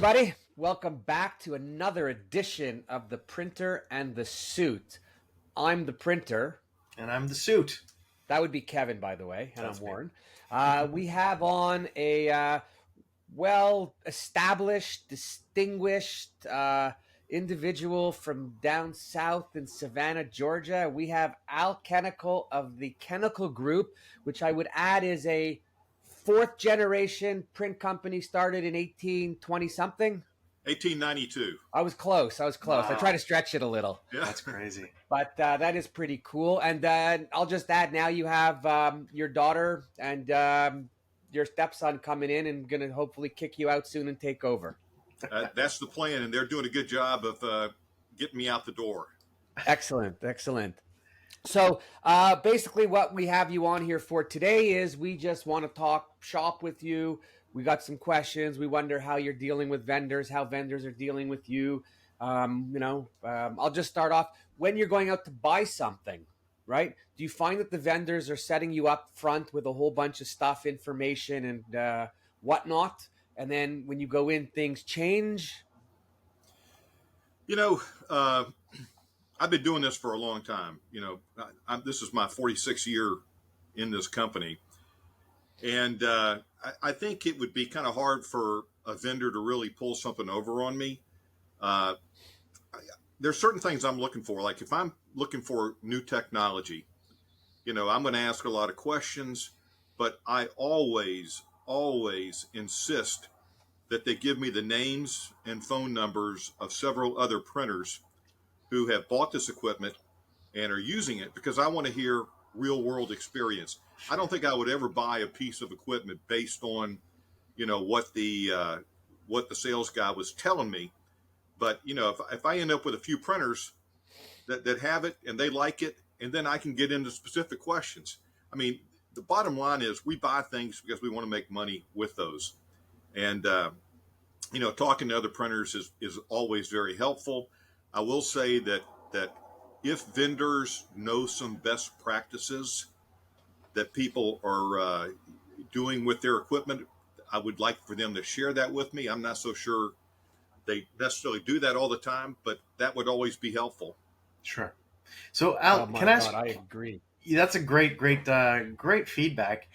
everybody. Welcome back to another edition of The Printer and the Suit. I'm the printer. And I'm the suit. That would be Kevin, by the way, and That's I'm me. Warren. We have on a well-established, distinguished individual from down south in Savannah, Georgia. We have Al Kennickell of the Kennickell Group, which I would add is a fourth generation print company started in 1820 something. 1892. I was close. Wow. I try to stretch it a little, Yeah. That's crazy. but that is pretty cool. And I'll just add, now you have your daughter and your stepson coming in and going to hopefully kick you out soon and take over. That's the plan, and they're doing a good job of getting me out the door. Excellent. So basically what we have you on here for today is we just want to talk shop with you. We got some questions. We wonder how you're dealing with vendors, how vendors are dealing with you. I'll just start off. When you're going out to buy something, right? Do you find that the vendors are setting you up front with a whole bunch of stuff, information, and whatnot? And then when you go in, things change? I've been doing this for a long time. This is my 46th year in this company. And I think it would be kind of hard for a vendor to really pull something over on me. There's certain things I'm looking for. Like if I'm looking for new technology, I'm going to ask a lot of questions, but I always insist that they give me the names and phone numbers of several other printers who have bought this equipment and are using it, because I want to hear real world experience. I don't think I would ever buy a piece of equipment based on, what the sales guy was telling me. But, if I end up with a few printers that have it and they like it, and then I can get into specific questions. I mean, the bottom line is we buy things because we want to make money with those. And, talking to other printers is always very helpful. I will say that if vendors know some best practices that people are doing with their equipment, I would like for them to share that with me. I'm not so sure they necessarily do that all the time, but that would always be helpful. Sure. So Al, can I ask? I agree. That's a great feedback.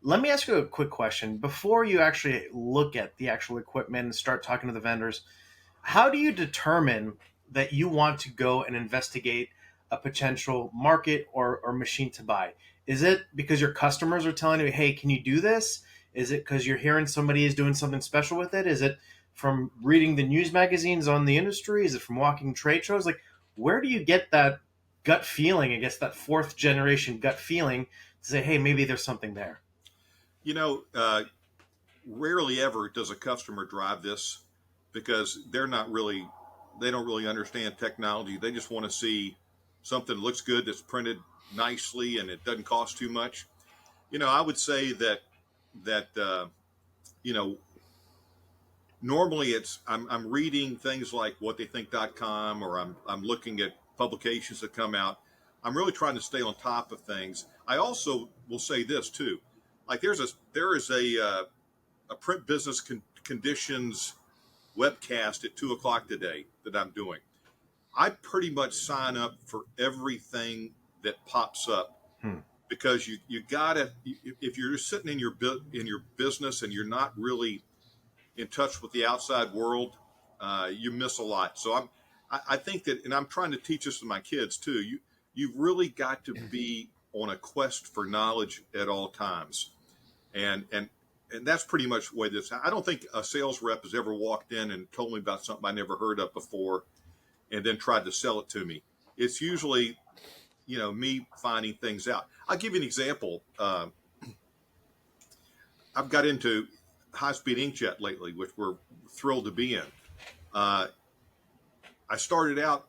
Let me ask you a quick question. Before you actually look at the actual equipment and start talking to the vendors, how do you determine that you want to go and investigate a potential market or machine to buy? Is it because your customers are telling you, hey, can you do this? Is it because you're hearing somebody is doing something special with it? Is it from reading the news magazines on the industry? Is it from walking trade shows? Like, where do you get that gut feeling, I guess that fourth generation gut feeling to say, hey, maybe there's something there? Rarely ever does a customer drive this, because they don't really understand technology. They just want to see something that looks good, that's printed nicely, and it doesn't cost too much. I would say that normally I'm reading things like whattheythink.com, or I'm looking at publications that come out. I'm really trying to stay on top of things. I also will say this too, like there is a print business conditions webcast at 2:00 today that I'm doing. I pretty much sign up for everything that pops up, because you gotta, if you're sitting in your business and you're not really in touch with the outside world, you miss a lot. So I think that, and I'm trying to teach this to my kids too. You've really got to be on a quest for knowledge at all times, and that's pretty much the way this. I don't think a sales rep has ever walked in and told me about something I never heard of before, and then tried to sell it to me. It's usually, me finding things out. I'll give you an example. I've got into high-speed inkjet lately, which we're thrilled to be in. I started out,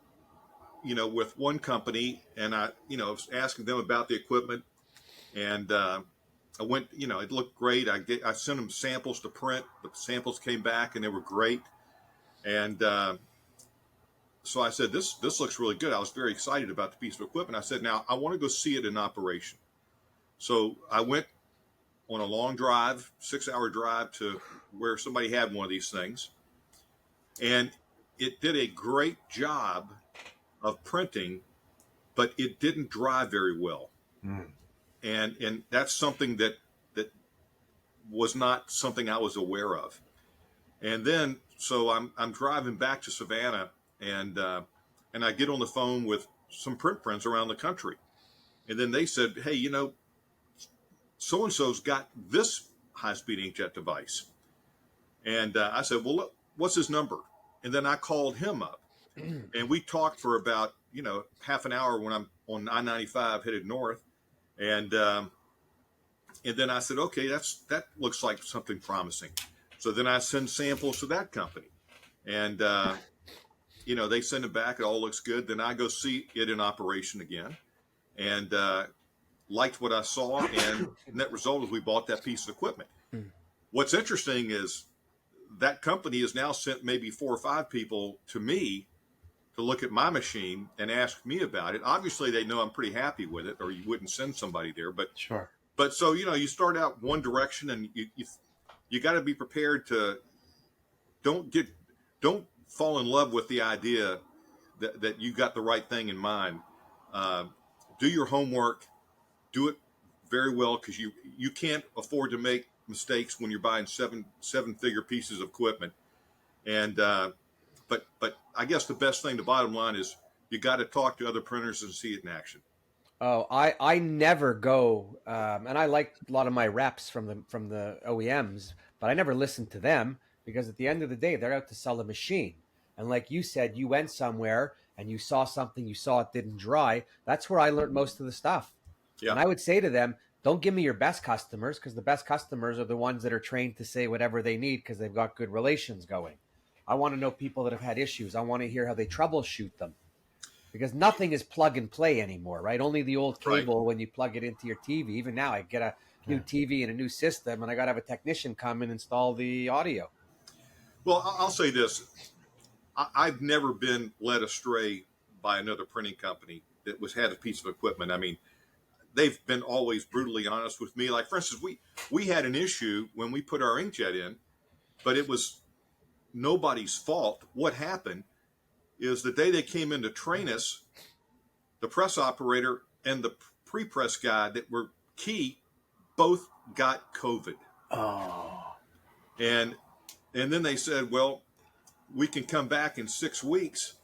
with one company, and I was asking them about the equipment, and I went, it looked great. I sent them samples to print. The samples came back and they were great. And so I said, this looks really good. I was very excited about the piece of equipment. I said, now I want to go see it in operation. So I went on a long drive, 6-hour drive, to where somebody had one of these things. and it did a great job of printing, but it didn't dry very well. Mm. And that's something that was not something I was aware of. And then so I'm driving back to Savannah, and I get on the phone with some print friends around the country, and then they said, hey, so and so's got this high speed inkjet device, and I said, well, look, what's his number? And then I called him up, and we talked for about half an hour when I'm on I-95 headed north, and and then I said, okay, that looks like something promising. So then I send samples to that company, and they send it back. It all looks good. Then I go see it in operation again, and liked what I saw. And net result is we bought that piece of equipment. What's interesting is that company has now sent maybe 4 or 5 people to me to look at my machine and ask me about it. Obviously, they know I'm pretty happy with it, or you wouldn't send somebody there. But Sure. But so you start out one direction, and you got to be prepared to don't fall in love with the idea that you got the right thing in mind. Do your homework, do it very well, because you can't afford to make mistakes when you're buying seven-figure pieces of equipment. And but I guess the best thing, the bottom line is, you got to talk to other printers and see it in action. Oh, I never go, and I like a lot of my reps from the OEMs, but I never listen to them, because at the end of the day, they're out to sell a machine. And like you said, you went somewhere and you saw something, you saw it didn't dry. That's where I learned most of the stuff. Yeah. And I would say to them, don't give me your best customers, because the best customers are the ones that are trained to say whatever they need because they've got good relations going. I want to know people that have had issues. I want to hear how they troubleshoot them. Because nothing is plug and play anymore, right? Only the old cable, right, when you plug it into your TV. Even now, I get a new TV and a new system, and I got to have a technician come and install the audio. Well, I'll say this. I've never been led astray by another printing company that had a piece of equipment. I mean, they've been always brutally honest with me. Like, for instance, we had an issue when we put our inkjet in, but it was nobody's fault. What happened is the day they came in to train us, the press operator and the pre-press guy that were key both got COVID. Oh. And then they said, well, we can come back in 6 weeks.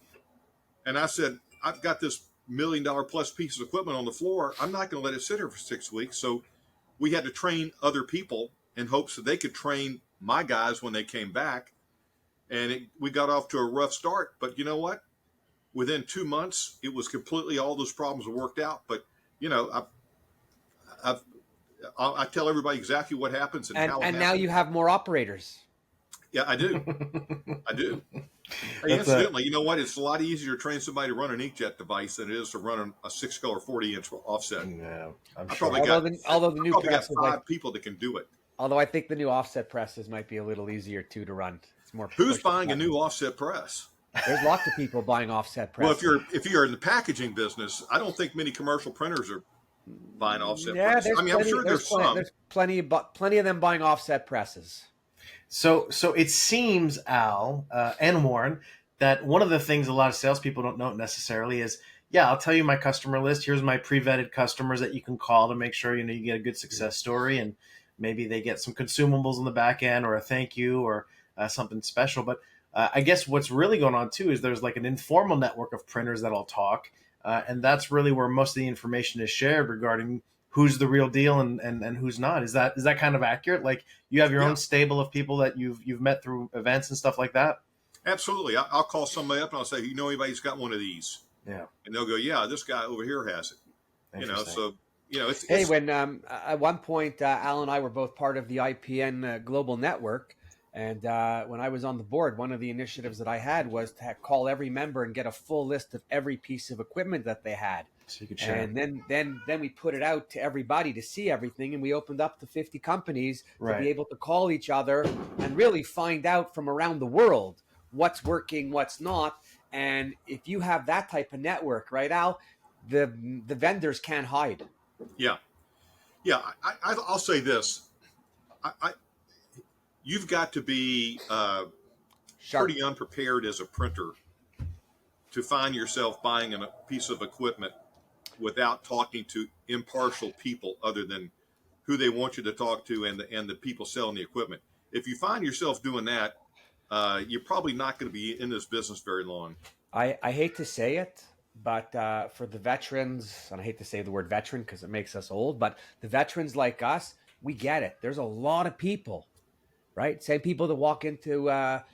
And I said, I've got this $1 million plus piece of equipment on the floor. I'm not going to let it sit here for 6 weeks. So we had to train other people in hopes that they could train my guys when they came back. And we got off to a rough start. But you know what? Within 2 months, it was completely, all those problems were worked out. But, I tell everybody exactly what happens and how it happens. And now you have more operators. Yeah, I do. I do. Incidentally, you know what? It's a lot easier to train somebody to run an inkjet device than it is to run a 6-color 40-inch offset. Yeah, I'm sure. Although the new press got 5 people that can do it. Although I think the new offset presses might be a little easier too to run. It's more. Who's buying a new offset press? There's lots of people buying offset presses. Well, if you're in the packaging business, I don't think many commercial printers are buying offset presses. I mean, I'm sure there's some. There's plenty of them buying offset presses. So it seems, Al and Warren, that one of the things a lot of salespeople don't know necessarily is, yeah, I'll tell you my customer list. Here's my pre-vetted customers that you can call to make sure you get a good success story, and maybe they get some consumables on the back end or a thank you or something special. But I guess what's really going on too is there's like an informal network of printers that'll talk, and that's really where most of the information is shared regarding who's the real deal and who's not. Is that kind of accurate? Like, you have your own stable of people that you've met through events and stuff like that? Absolutely. I'll call somebody up and I'll say, you know anybody who's got one of these? Yeah. And they'll go, yeah, this guy over here has it. So it's when at one point Al and I were both part of the IPN global network, and when I was on the board, one of the initiatives that I had was to call every member and get a full list of every piece of equipment that they had. So you could share. And then we put it out to everybody to see everything, and we opened up to 50 companies to be able to call each other and really find out from around the world what's working, what's not. And if you have that type of network, right, Al, the vendors can't hide. Yeah. I'll say this. You've got to be Sharp. pretty unprepared as a printer to find yourself buying a piece of equipment without talking to impartial people other than who they want you to talk to and the people selling the equipment. If you find yourself doing that, you're probably not going to be in this business very long. I hate to say it, but for the veterans, and I hate to say the word veteran because it makes us old, but the veterans like us, we get it. There's a lot of people, right? Same people that walk into a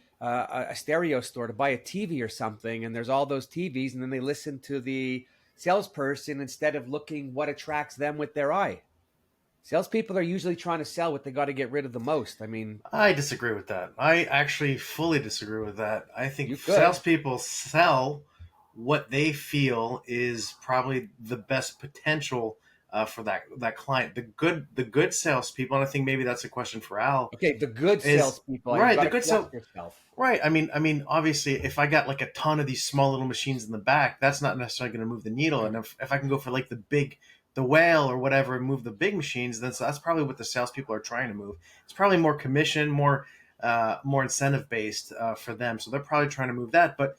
stereo store to buy a TV or something, and there's all those TVs, and then they listen to the salesperson instead of looking what attracts them with their eye. Salespeople are usually trying to sell what they got to get rid of the most. I mean, I disagree with that. I actually fully disagree with that. I think you could. salespeople sell what they feel is probably the best potential for that client. The good salespeople, and I think maybe that's a question for Al. Okay, the good Is salespeople. right. You got The to good sales. correct yourself. Right. I mean, obviously, if I got like a ton of these small little machines in the back, that's not necessarily going to move the needle. And if I can go for like the whale or whatever and move the big machines, that's probably what the salespeople are trying to move. It's probably more commission, more incentive based for them. So they're probably trying to move that. But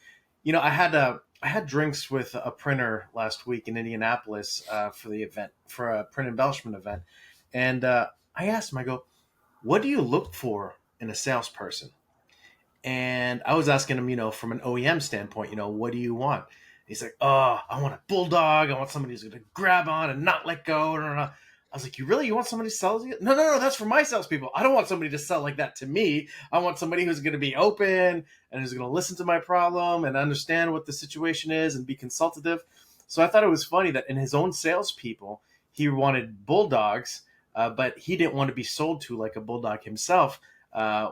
I had drinks with a printer last week in Indianapolis for the event, for a print embellishment event, and I asked him, I go, "What do you look for in a salesperson?" And I was asking him, from an OEM standpoint, what do you want? He's like, "Oh, I want a bulldog. I want somebody who's going to grab on and not let go." I was like, You want somebody to sell you? No, that's for my salespeople. I don't want somebody to sell like that to me. I want somebody who's going to be open and who's going to listen to my problem and understand what the situation is and be consultative. So I thought it was funny that in his own salespeople, he wanted bulldogs, but he didn't want to be sold to like a bulldog himself.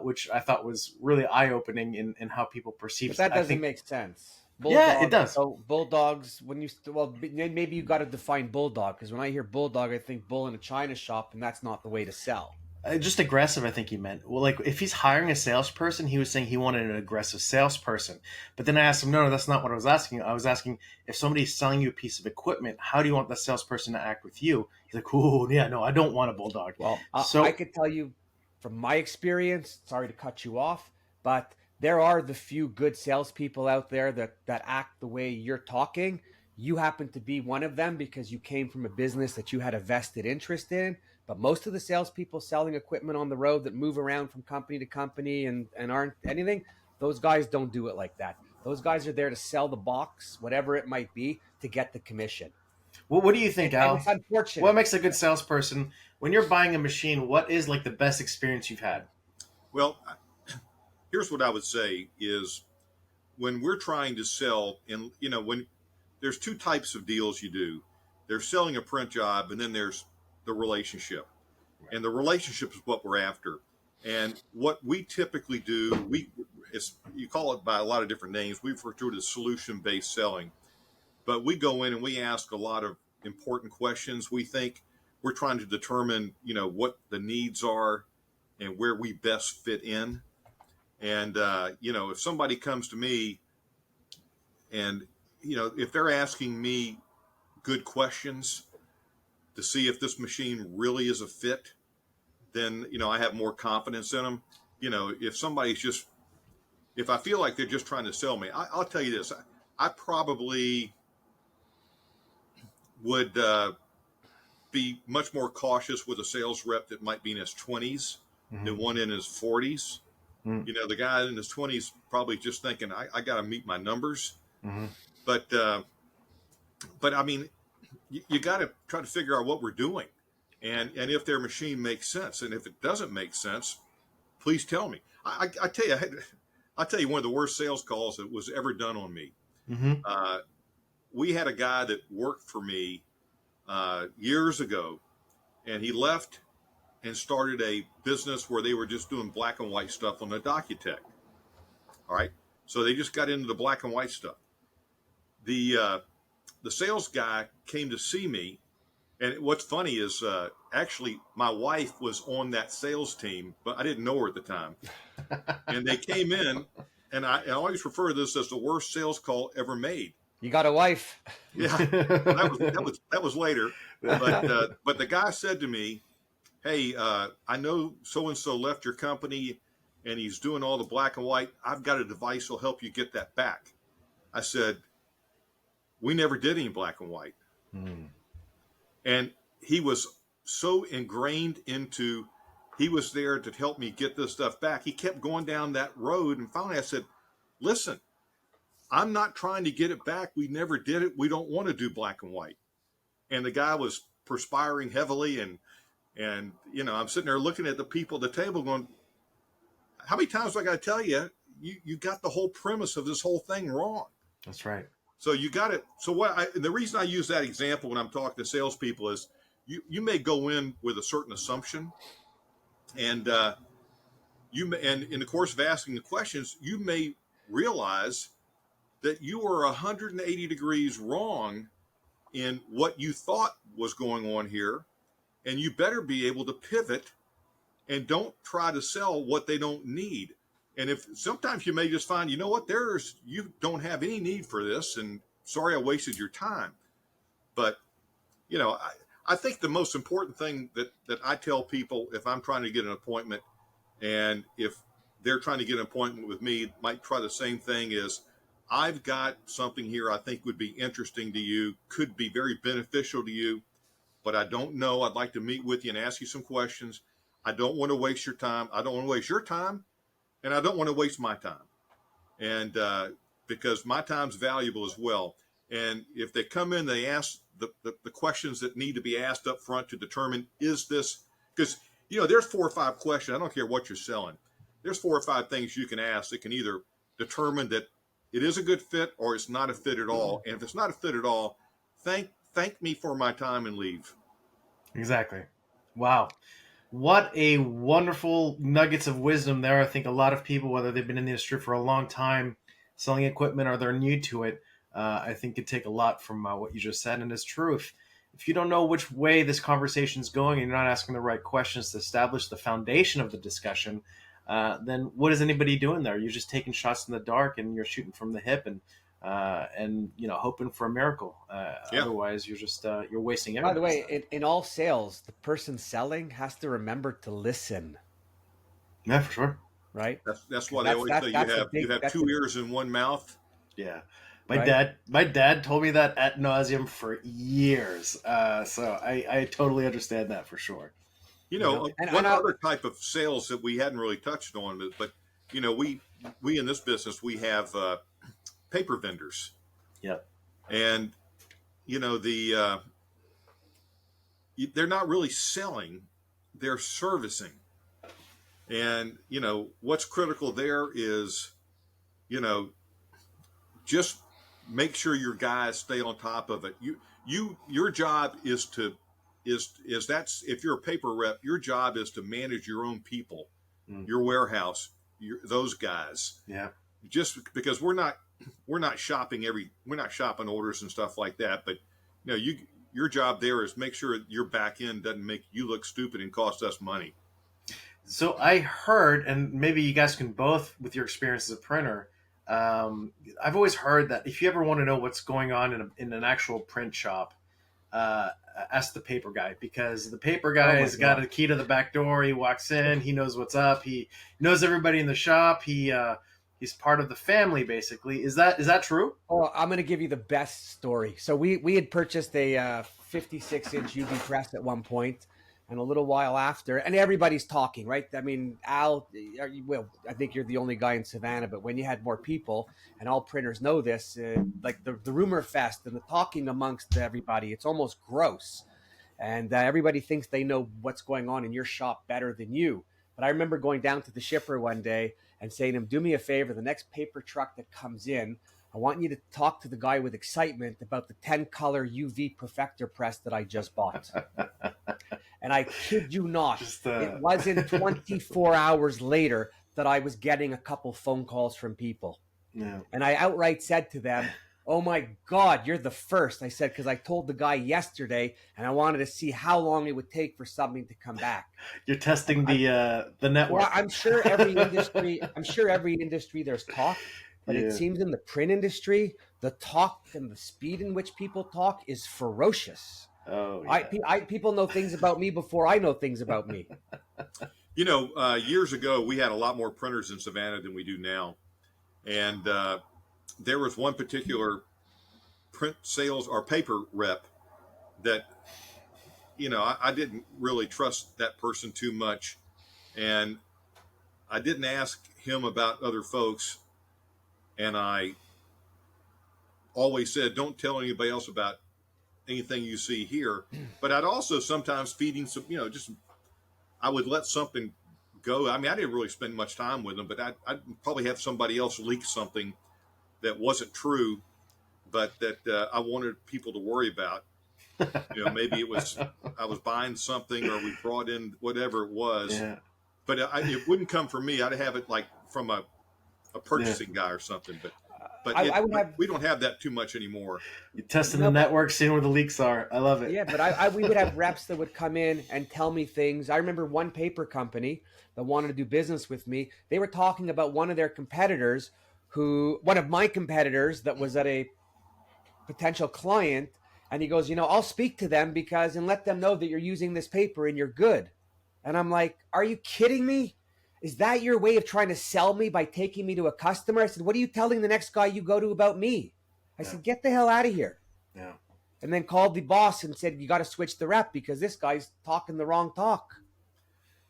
Which I thought was really eye-opening in how people perceive. But that I doesn't think, make sense. yeah, it does. So bulldogs, maybe you got to define bulldog, because when I hear bulldog, I think bull in a china shop, and that's not the way to sell. Just aggressive, I think he meant. Well, like if he's hiring a salesperson, he was saying he wanted an aggressive salesperson. But then I asked him, no, that's not what I was asking. I was asking if somebody's selling you a piece of equipment, how do you want the salesperson to act with you? He's like, oh, yeah, no, I don't want a bulldog. Well, so I could tell you from my experience, sorry to cut you off, but there are the few good salespeople out there that act the way you're talking. You happen to be one of them because you came from a business that you had a vested interest in. But most of the salespeople selling equipment on the road that move around from company to company and aren't anything, those guys don't do it like that. Those guys are there to sell the box, whatever it might be, to get the commission. Well, what do you think, Al? And it's unfortunate. What makes a good salesperson? When you're buying a machine, what is like the best experience you've had? Well, here's what I would say is when we're trying to sell, and when there's two types of deals you do. There's selling a print job, and then there's the relationship. And the relationship is what we're after. And what we typically do, you call it by a lot of different names. We refer to it as solution-based selling. But we go in and we ask a lot of important questions. We think we're trying to determine, what the needs are and where we best fit in. And, if somebody comes to me and, if they're asking me good questions to see if this machine really is a fit, then, I have more confidence in them. If I feel like they're just trying to sell me, I'll tell you this, I probably would be much more cautious with a sales rep that might be in his 20s than one in his 40s. Mm-hmm. The guy in his 20s probably just thinking, I got to meet my numbers. Mm-hmm. But I mean, you got to try to figure out what we're doing, and if their machine makes sense. And if it doesn't make sense, please tell me. I tell you one of the worst sales calls that was ever done on me. Mm-hmm. We had a guy that worked for me years ago, and he left and started a business where they were just doing black and white stuff on the Docutech. All right, so they just got into the black and white stuff. The sales guy came to see me, and what's funny is actually my wife was on that sales team, but I didn't know her at the time. And they came in, and I always refer to this as the worst sales call ever made. You got a wife. Yeah, that was later. But the guy said to me, "Hey, I know so and so left your company, and he's doing all the black and white. I've got a device that'll help you get that back. I said, we never did any black and white. And he was so ingrained into, he was there to help me get this stuff back. He kept going down that road. And finally I said, listen, I'm not trying to get it back. We never did it. We don't want to do black and white. And the guy was perspiring heavily. And I'm sitting there looking at the people at the table going, how many times do I got to tell you, you got the whole premise of this whole thing wrong. That's right. So you got it. So the reason I use that example when I'm talking to salespeople is you may go in with a certain assumption, and and in the course of asking the questions, you may realize that you are 180 degrees wrong in what you thought was going on here, and you better be able to pivot and don't try to sell what they don't need. And if sometimes you may just find, you know what, you don't have any need for this, and sorry I wasted your time. But, I think the most important thing that I tell people if I'm trying to get an appointment, and if they're trying to get an appointment with me, might try the same thing, is I've got something here I think would be interesting to you, could be very beneficial to you, but I don't know. I'd like to meet with you and ask you some questions. I don't want to waste your time. I don't want to waste your time. And I don't want to waste my time, and because my time's valuable as well. And if they come in, they ask the questions that need to be asked up front to determine, is this, because, there's 4 or 5 questions. I don't care what you're selling. There's 4 or 5 things you can ask that can either determine that it is a good fit or it's not a fit at all. And if it's not a fit at all, thank me for my time and leave. Exactly. Wow. What a wonderful nuggets of wisdom there. I think a lot of people, whether they've been in the industry for a long time, selling equipment, or they're new to it, I think could take a lot from what you just said. And it's true. If you don't know which way this conversation is going and you're not asking the right questions to establish the foundation of the discussion, then what is anybody doing there? You're just taking shots in the dark and you're shooting from the hip and hoping for a miracle. Otherwise, you're just you're wasting everything. By the way, in all sales, the person selling has to remember to listen. Yeah, for sure. Right. That's why they always say you have 2 ears and 1 mouth. Yeah. My dad told me that ad nauseum for years. So I totally understand that for sure. One other type of sales that we hadn't really touched on, but we in this business, we have paper vendors. Yep. And they're not really selling, they're servicing. And what's critical there is just make sure your guys stay on top of it. Your job is if you're a paper rep, your job is to manage your own people, your warehouse, those guys. Yeah. Just because we're not shopping orders and stuff like that, but your job there is make sure your back end doesn't make you look stupid and cost us money. So I heard, and maybe you guys can both, with your experience as a printer, I've always heard that if you ever want to know what's going on in an actual print shop, ask the paper guy, because the paper guy has got a key to the back door. He walks in, he knows what's up, he knows everybody in the shop. He's part of the family, basically. Is that true? Oh, I'm going to give you the best story. So we had purchased a 56-inch UV press at one point, and a little while after, and everybody's talking, right? I mean, Al, I think you're the only guy in Savannah, but when you had more people, and all printers know this, like the rumor fest and the talking amongst everybody, it's almost gross. And everybody thinks they know what's going on in your shop better than you. But I remember going down to the shipper one day and saying to him, do me a favor, the next paper truck that comes in, I want you to talk to the guy with excitement about the 10-color UV Perfector press that I just bought. And I kid you not, it wasn't 24 hours later that I was getting a couple phone calls from people. Yeah. And I outright said to them, oh my God, you're the first. I said, because I told the guy yesterday and I wanted to see how long it would take for something to come back. You're testing the network. Well, I'm sure every industry there's talk, but it seems in the print industry, the talk and the speed in which people talk is ferocious. Oh, yeah. People know things about me before I know things about me. Years ago, we had a lot more printers in Savannah than we do now. And there was one particular print sales or paper rep that, I didn't really trust that person too much. And I didn't ask him about other folks. And I always said, don't tell anybody else about anything you see here. But I'd also sometimes feed him some, I would let something go. I mean, I didn't really spend much time with him, but I'd probably have somebody else leak something that wasn't true, but that I wanted people to worry about. Maybe it was I was buying something or we brought in whatever it was, Yeah. but it wouldn't come from me. I'd have it like from a Yeah. purchasing guy or something. But I would have. we don't have that too much anymore. You're testing No, the but network, seeing where the leaks are. I love it. yeah, but we would have reps that would come in and tell me things. I remember one paper company that wanted to do business with me. They were talking about one of their competitors, one of my competitors that was at a potential client, and he goes, I'll speak to them and let them know that you're using this paper and you're good. And I'm like, are you kidding me? Is that your way of trying to sell me by taking me to a customer? I said, what are you telling the next guy you go to about me? I said, get the hell out of here. Yeah. And then called the boss and said, you got to switch the rep because this guy's talking the wrong talk.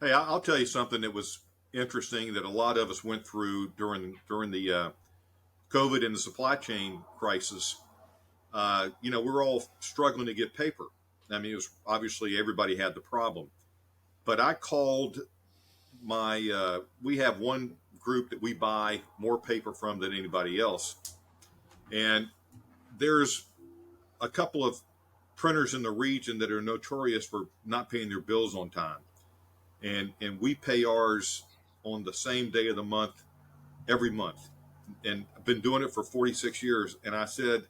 Hey, I'll tell you something that was interesting that a lot of us went through during the COVID and the supply chain crisis. We're all struggling to get paper. I mean, it was obviously everybody had the problem. But I called we have one group that we buy more paper from than anybody else. And there's a couple of printers in the region that are notorious for not paying their bills on time. And we pay ours on the same day of the month every month. And I've been doing it for 46 years. And I said,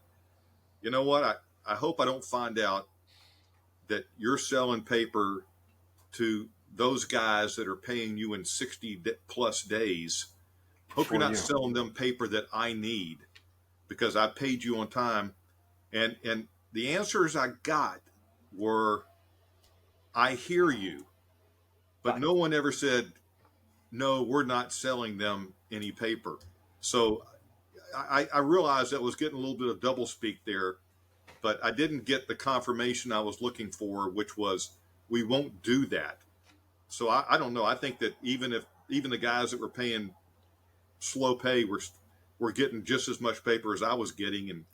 you know what? I hope I don't find out that you're selling paper to those guys that are paying you in 60 plus days. Hope you're not selling them paper that I need because I paid you on time. And the answers I got were, I hear you, but no one ever said, no, we're not selling them any paper. So I realized that was getting a little bit of double speak there, but I didn't get the confirmation I was looking for, which was we won't do that. So I don't know. I think that even the guys that were paying slow pay were getting just as much paper as I was getting. And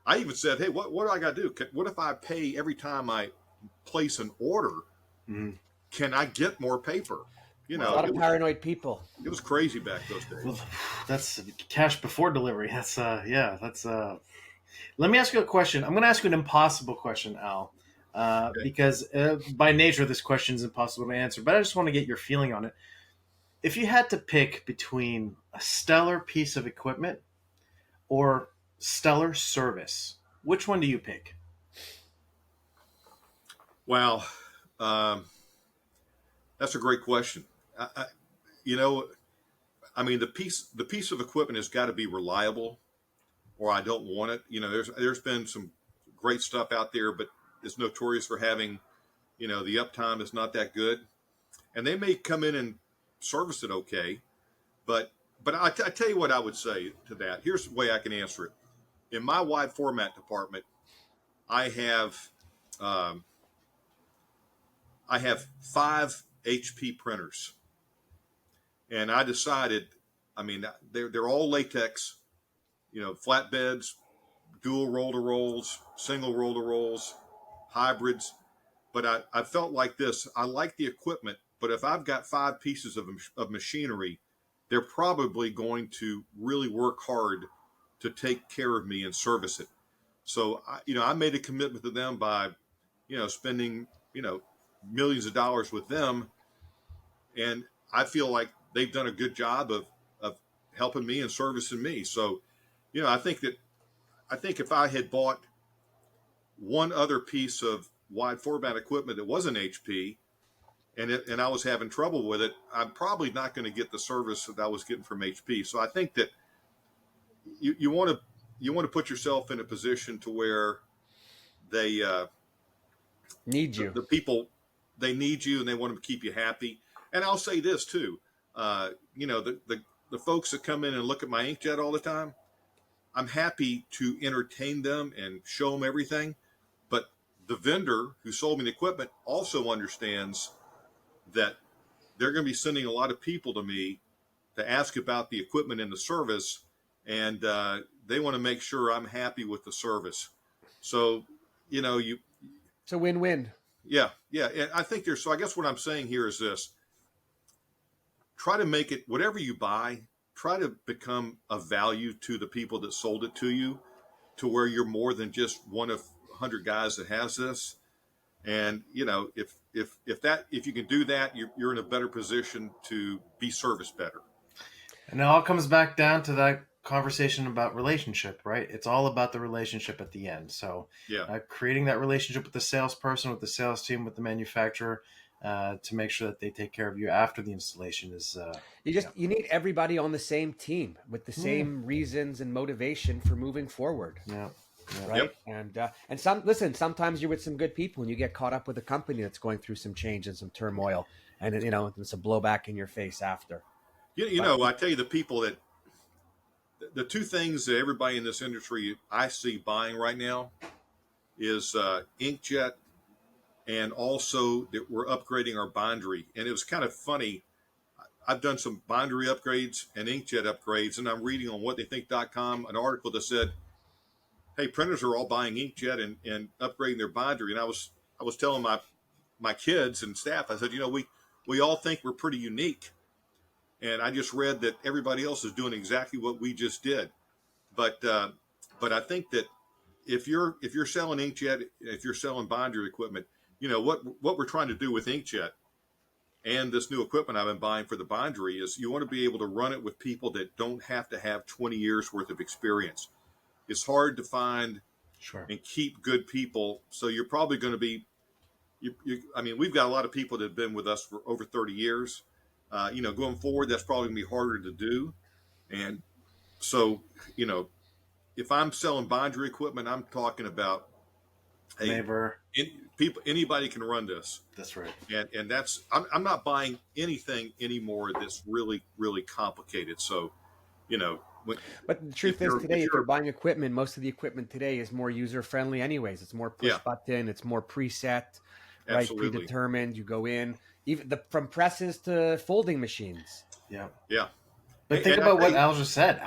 I even said, hey, what do I got to do? What if I pay every time I place an order? Mm-hmm. Can I get more paper? A lot of paranoid people. It was crazy back those days. Well, that's cash before delivery. That's Let me ask you a question. I'm going to ask you an impossible question, Al, okay. Because by nature this question is impossible to answer. But I just want to get your feeling on it. If you had to pick between a stellar piece of equipment or stellar service, which one do you pick? Wow, that's a great question. The piece of equipment has got to be reliable, or I don't want it. There's been some great stuff out there, but it's notorious for having, the uptime is not that good, and they may come in and service it okay, but I tell you what I would say to that. Here's the way I can answer it. In my wide format department, I have 5 HP printers. And I decided, they're all latex, flatbeds, dual roll-to-rolls, single roll-to-rolls, hybrids. But I felt like this. I like the equipment, but if I've got 5 pieces of machinery, they're probably going to really work hard to take care of me and service it. So, I made a commitment to them by, spending, millions of dollars with them. And I feel like they've done a good job of helping me and servicing me. So, I think if I had bought one other piece of wide format equipment that wasn't HP and I was having trouble with it, I'm probably not going to get the service that I was getting from HP. So I think that you want to put yourself in a position to where they need you. The people, they need you and they want to keep you happy. And I'll say this too. The folks that come in and look at my inkjet all the time, I'm happy to entertain them and show them everything. But the vendor who sold me the equipment also understands that they're going to be sending a lot of people to me to ask about the equipment and the service, and they want to make sure I'm happy with the service. So, it's a win-win. Yeah. And I think so I guess what I'm saying here is this: try to make it, whatever you buy, try to become of value to the people that sold it to you, to where you're more than just one of 100 guys that has this. And if you can do that, you're in a better position to be serviced better. And it all comes back down to that conversation about relationship, right? It's all about the relationship at the end. So creating that relationship with the salesperson, with the sales team, with the manufacturer, to make sure that they take care of you after the installation is you need everybody on the same team with the same reasons and motivation for moving forward. Right. Yep. And sometimes you're with some good people and you get caught up with a company that's going through some change and some turmoil, and it's a blowback in your face after. I tell you, the people that the two things that everybody in this industry I see buying right now is inkjet, and also that we're upgrading our bindery. And it was kind of funny. I've done some bindery upgrades and inkjet upgrades, and I'm reading on whattheythink.com an article that said, hey, printers are all buying inkjet and upgrading their bindery. And I was telling my kids and staff, I said, we all think we're pretty unique. And I just read that everybody else is doing exactly what we just did. But I think that if you're selling inkjet, if you're selling bindery equipment, what we're trying to do with inkjet and this new equipment I've been buying for the bindery is you want to be able to run it with people that don't have to have 20 years worth of experience. It's hard to find and keep good people. So you're probably going to be, we've got a lot of people that have been with us for over 30 years. Going forward, that's probably going to be harder to do. And so, if I'm selling bindery equipment, I'm talking about anybody can run this. That's right. And that's, I'm not buying anything anymore that's really, really complicated. So, but the truth is today, if you're buying equipment, most of the equipment today is more user-friendly anyways. It's more push button. It's more preset, right? Absolutely. Predetermined. You go in, even from presses to folding machines. Yeah. But think about what Al just said.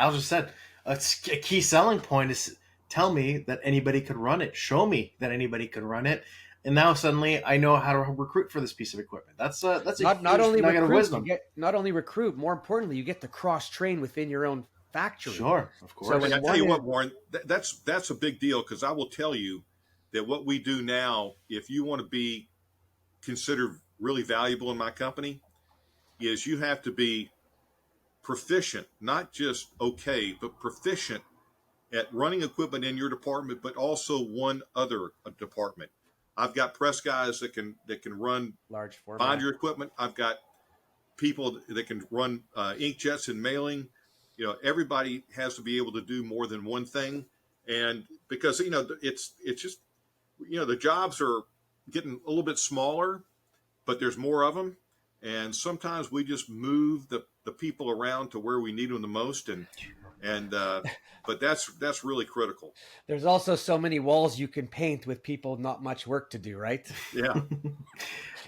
A key selling point is tell me that anybody could run it. Show me that anybody could run it. And now suddenly I know how to recruit for this piece of equipment. That's not only nugget of wisdom. Not only recruit, more importantly, you get to cross-train within your own factory. Sure, of course. So I tell you what, Warren, that's a big deal, because I will tell you that what we do now, if you want to be considered really valuable in my company, is you have to be proficient, not just okay, but proficient at running equipment in your department, but also one other department. I've got press guys that can run large format binder equipment. I've got people that can run inkjets and mailing. Everybody has to be able to do more than one thing, and because it's just the jobs are getting a little bit smaller, but there's more of them, and sometimes we just move the people around to where we need them the most, and but that's really critical. There's also so many walls you can paint with people not much work to do, right? Yeah.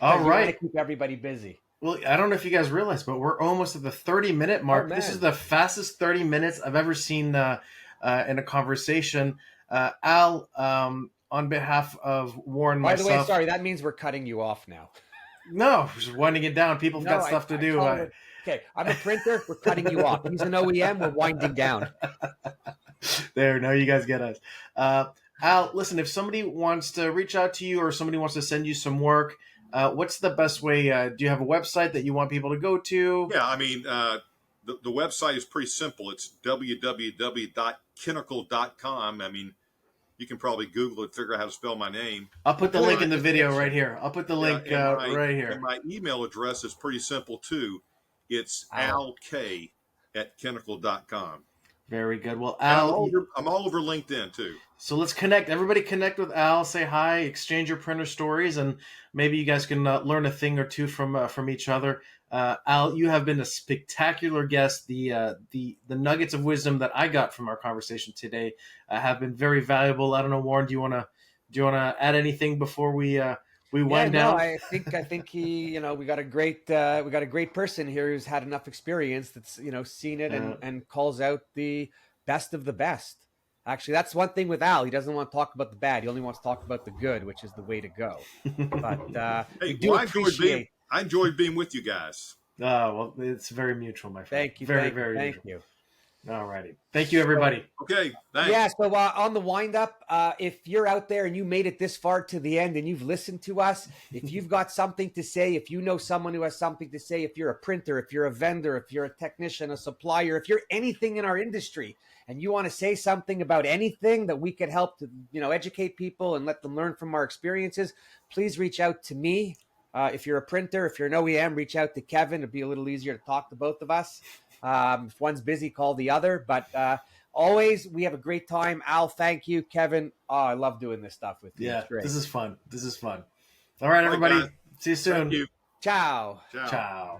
All right. To keep everybody busy. Well, I don't know if you guys realize, but we're almost at the 30-minute mark. This is the fastest 30 minutes I've ever seen in a conversation. Al, on behalf of Warren, by the way, myself. sorry, that means we're cutting you off now. No, just winding it down. People have got stuff to do. Okay, I'm a printer. We're cutting you off. He's an OEM. We're winding down. There, now you guys get us. Al, listen, if somebody wants to reach out to you or somebody wants to send you some work, what's the best way? Do you have a website that you want people to go to? Yeah, the website is pretty simple. It's www.kennickell.com. You can probably Google it, figure out how to spell my name. I'll put the link in the video right here. I'll put the link right here. And my email address is pretty simple too. It's alk@kennickell.com. Very good. Well, And Al, I'm all over LinkedIn too. so let's connect. Everybody connect with Al. Say hi. Exchange your printer stories, and maybe you guys can learn a thing or two from each other. Al, you have been a spectacular guest. The nuggets of wisdom that I got from our conversation today have been very valuable. I don't know, Warren. Do you want to add anything before we Yeah, wind no, down? I think he, we got a great person here who's had enough experience that's, seen it Uh, and calls out the best of the best. Actually, that's one thing with Al. He doesn't want to talk about the bad. He only wants to talk about the good, which is the way to go. But we Hey, do appreciate. I enjoyed being with you guys. well, it's very mutual, my friend. Thank you, Very, thank you, very thank mutual. you. All righty. Thank you, So, everybody. Okay, thanks. yeah, so on the wind up, if you're out there and you made it this far to the end and you've listened to us, if you've got something to say, if you know someone who has something to say, if you're a printer, if you're a vendor, if you're a technician, a supplier, if you're anything in our industry and you want to say something about anything that we could help to, educate people and let them learn from our experiences, please reach out to me. If you're a printer, if you're an OEM, reach out to Kevin. It'd be a little easier to talk to both of us. If one's busy, call the other. But always, we have a great time. Al, thank you. Kevin, I love doing this stuff with you. Yeah, It's great. this is fun. This is fun. All right, All right, everybody. guys. See you soon. Thank you. Ciao. Ciao. Ciao.